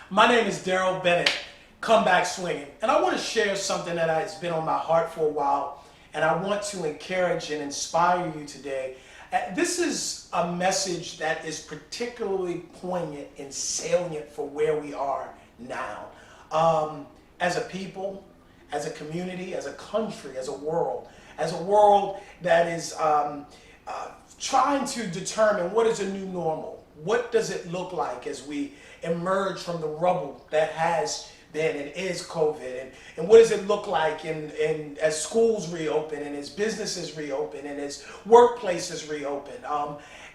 My name is Darrell Bennett, Come Back Swinging. And I want to share something that has been on my heart for a while, and I want to encourage and inspire you today. This is a message that is particularly poignant and salient for where we are now. As a people, as a community, as a country, as a world that is trying to determine what is a new normal. What does it look like as we emerge from the rubble that has been and is COVID? And what does it look like as schools reopen and as businesses reopen and as workplaces reopen?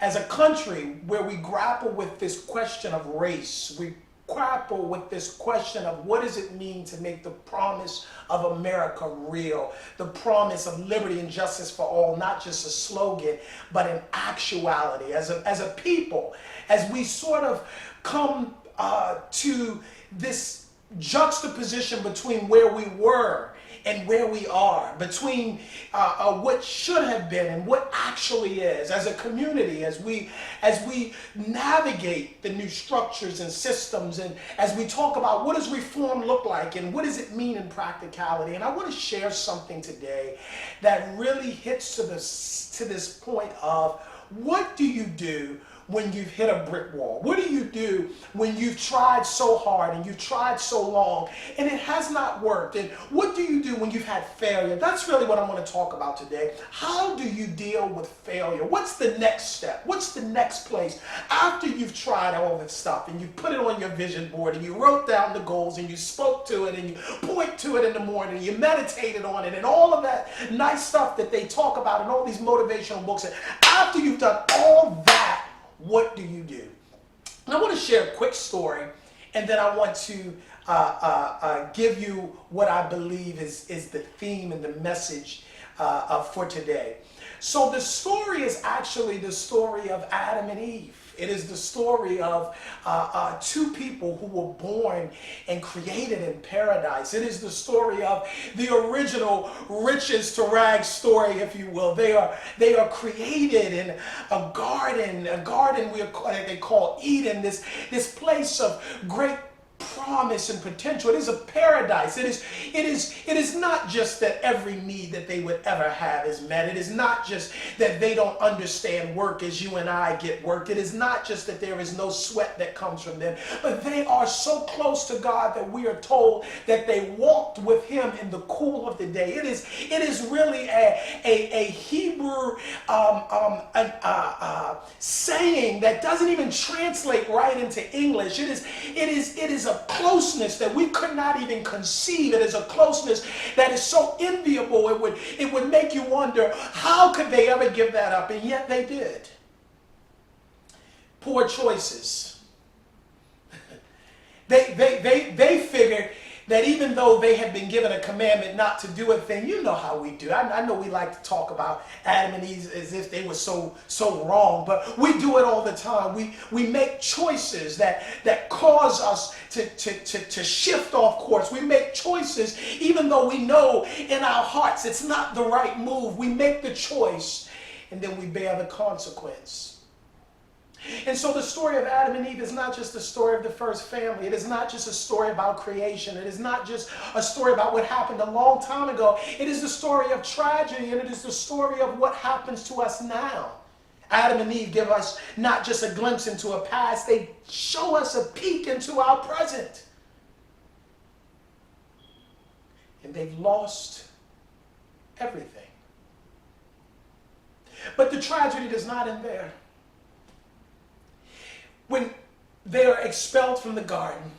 As a country where we grapple with this question of race, we grapple with this question of what does it mean to make the promise of America real, the promise of liberty and justice for all, not just a slogan, but an actuality. As a people, as we sort of come to this juxtaposition between where we were and where we are, between what should have been and what actually is, as a community, as we navigate the new structures and systems, and as we talk about what does reform look like and what does it mean in practicality. And I want to share something today that really hits to this point of what do you do when you've hit a brick wall? What do you do when you've tried so hard and you've tried so long and it has not worked? And what do you do when you've had failure? That's really what I want to talk about today. How do you deal with failure? What's the next step? What's the next place after you've tried all this stuff and you put it on your vision board and you wrote down the goals and you spoke to it and you point to it in the morning and you meditated on it and all of that nice stuff that they talk about in all these motivational books? And after you've done all that, what do you do? And I want to share a quick story, and then I want to give you what I believe is the theme and the message for today. So the story is actually the story of Adam and Eve. It is the story of two people who were born and created in paradise. It is the story of the original riches to rags story, if you will. They are created in a garden they call Eden, this place of great promise and potential. It is a paradise. It is not just that every need that they would ever have is met. It is not just that they don't understand work as you and I get work. It is not just that there is no sweat that comes from them, but they are so close to God that we are told that they walked with him in the cool of the day. It is really a Hebrew saying that doesn't even translate right into English. It is a closeness that we could not even conceive. It is a closeness that is so enviable. It would make you wonder, how could they ever give that up? And yet they did. Poor choices. They figured that even though they had been given a commandment not to do a thing, you know how we do. I know we like to talk about Adam and Eve as if they were so wrong, but we do it all the time. We make choices that cause us to shift off course. We make choices even though we know in our hearts it's not the right move. We make the choice and then we bear the consequence. And so the story of Adam and Eve is not just the story of the first family. It is not just a story about creation. It is not just a story about what happened a long time ago. It is the story of tragedy, and it is the story of what happens to us now. Adam and Eve give us not just a glimpse into a past, they show us a peek into our present. And they've lost everything. But the tragedy does not end there. When they are expelled from the garden,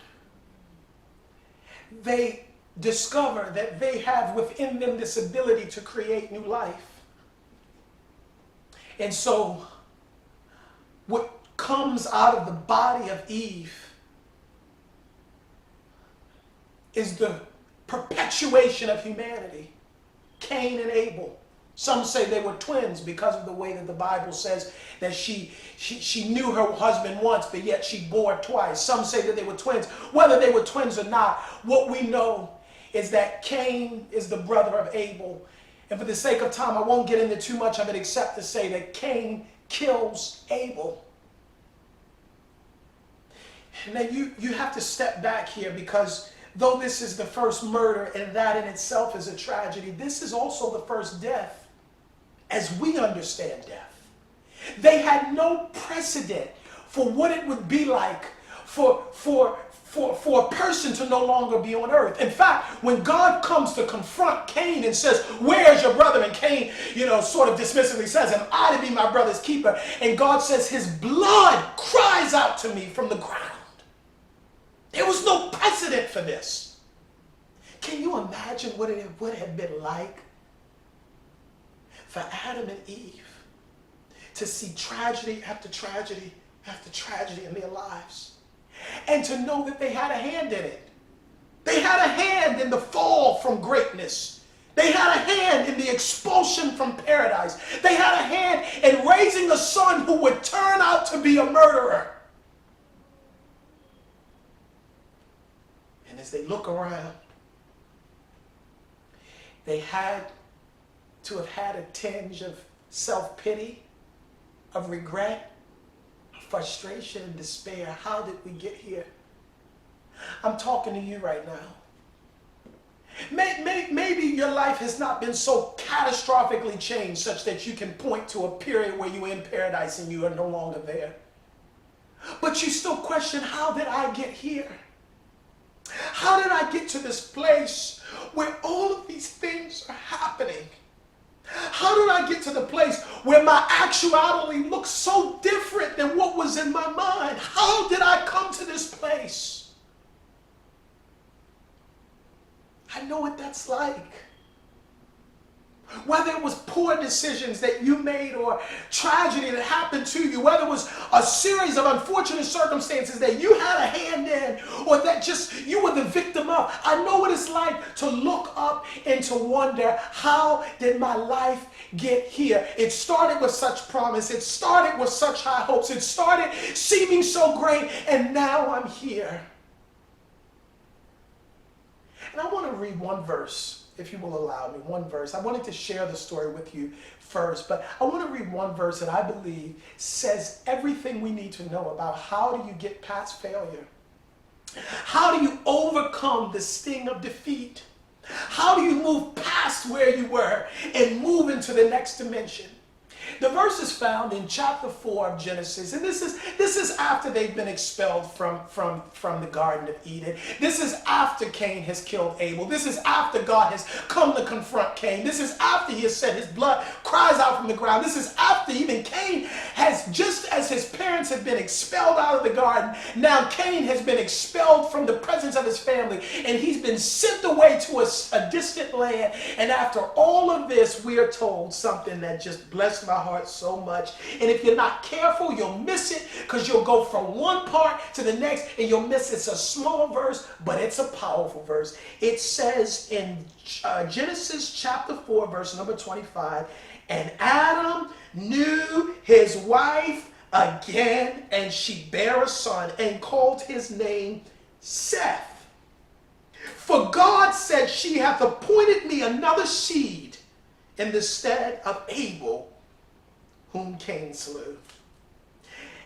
they discover that they have within them this ability to create new life. And so what comes out of the body of Eve is the perpetuation of humanity. Cain and Abel. Some say they were twins because of the way that the Bible says that she knew her husband once, but yet she bore twice. Some say that they were twins. Whether they were twins or not, what we know is that Cain is the brother of Abel. And for the sake of time, I won't get into too much of it except to say that Cain kills Abel. And then you have to step back here, because though this is the first murder and that in itself is a tragedy, this is also the first death as we understand death. They had no precedent for what it would be like for a person to no longer be on earth. In fact, when God comes to confront Cain and says, "Where's your brother?" And Cain, sort of dismissively says, "Am I to be my brother's keeper?" And God says, "His blood cries out to me from the ground." There was no precedent for this. Can you imagine what it would have been like for Adam and Eve to see tragedy after tragedy after tragedy in their lives, and to know that they had a hand in it? They had a hand in the fall from greatness. They had a hand in the expulsion from paradise. They had a hand in raising a son who would turn out to be a murderer. And as they look around, they had to have had a tinge of self-pity, of regret, of frustration and despair. How did we get here? I'm talking to you right now. Maybe your life has not been so catastrophically changed such that you can point to a period where you were in paradise and you are no longer there. But you still question, how did I get here? How did I get to this place where all of these things are happening? How did I get to the place where my actuality looks so different than what was in my mind? How did I come to this place? I know what that's like. Whether it was poor decisions that you made or tragedy that happened to you, whether it was a series of unfortunate circumstances that you had a hand in or that just you were the victim of, I know what it's like to look up and to wonder, how did my life get here? It started with such promise. It started with such high hopes. It started seeming so great, and now I'm here. And I want to read one verse, if you will allow me, one verse. I wanted to share the story with you first, but I want to read one verse that I believe says everything we need to know about how do you get past failure? How do you overcome the sting of defeat? How do you move past where you were and move into the next dimension? The verse is found in chapter 4 of Genesis, and this is after they've been expelled from the Garden of Eden. This is after Cain has killed Abel. This is after God has come to confront Cain. This is after he has said his blood cries out from the ground. This is after even Cain has, just as his parents have been expelled out of the garden, now Cain has been expelled from the presence of his family, and he's been sent away to a distant land. And after all of this, we are told something that just blessed my heart so much. And if you're not careful, you'll miss it, because you'll go from one part to the next and you'll miss it. It's a small verse, but it's a powerful verse. It says in Genesis chapter 4, verse number 25, "And Adam knew his wife again, and she bare a son, and called his name Seth. For God said, she hath appointed me another seed in the stead of Abel, whom Cain slew."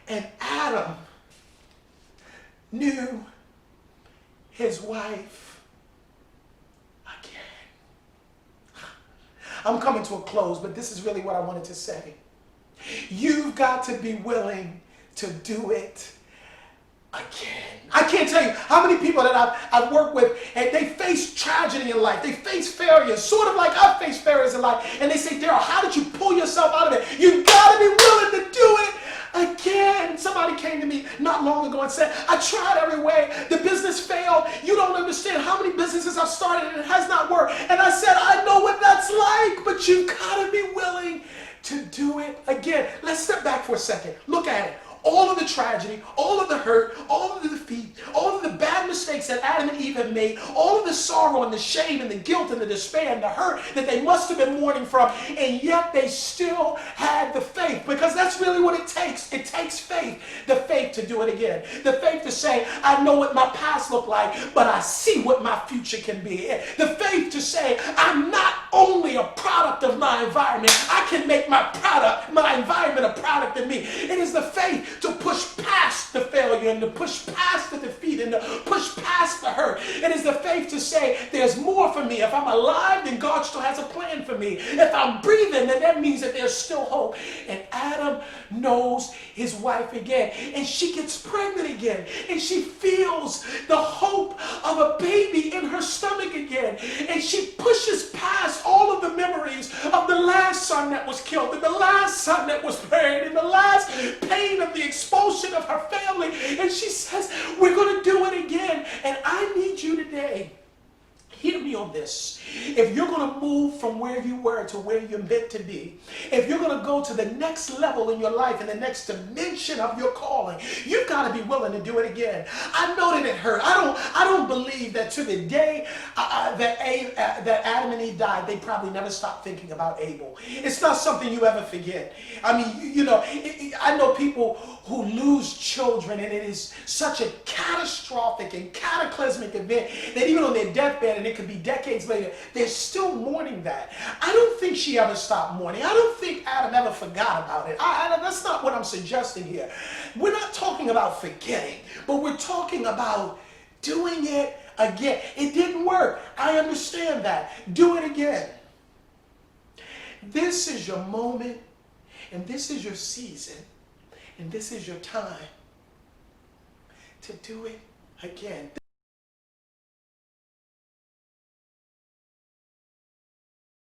And Adam knew his wife again. I'm coming to a close, but this is really what I wanted to say. You've got to be willing to do it again. I can't tell you how many people that I've worked with, and they face tragedy in life. They face failure, sort of like I've faced failures in life. And they say, "Darrell, how did you pull yourself out of it?" You've got to be willing to do it again. Somebody came to me not long ago and said, "I tried every way. The business failed. You don't understand how many businesses I've started and it has not worked." And I said, "I know what that's like, but you've got to be willing to do it again." Let's step back for a second. Look at it. All of the tragedy, all of the hurt, all of the defeat, all of the bad mistakes that Adam and Eve have made, all of the sorrow and the shame and the guilt and the despair and the hurt that they must have been mourning from, and yet they still had the faith, because that's really what it takes. It takes faith, the faith to do it again. The faith to say, "I know what my past looked like, but I see what my future can be." The faith to say, "I'm not only a product of my environment. I can make my environment a product of me. It is the faith to push past the failure and to push past the defeat and to push past the hurt. It is the faith to say there's more for me. If I'm alive, then God still has a plan for me. If I'm breathing, then that means that there's still hope. And Adam knows his wife again, and she gets pregnant again, and she feels the hope of a baby in her stomach again, and she pushes past all of the memories of the last son that was killed and the last son that was buried and the last pain of the expulsion of her family, and she says, we're going to do it again. And I need you today, hear me on this. If you're going to move from where you were to where you're meant to be, if you're going to go to the next level in your life and the next dimension of your calling, you've got to be willing to do it again. I know that it hurt. I don't believe that to the day that Adam and Eve died, they probably never stopped thinking about Abel. It's not something you ever forget. I mean, I know people who lose children, and it is such a catastrophic and cataclysmic event that even on their deathbed, and it could be decades later, they're still mourning that. I don't think she ever stopped mourning. I don't think Adam ever forgot about it. That's not what I'm suggesting here. We're not talking about forgetting, but we're talking about doing it again. It didn't work. I understand that. Do it again. This is your moment, and this is your season, and this is your time to do it again.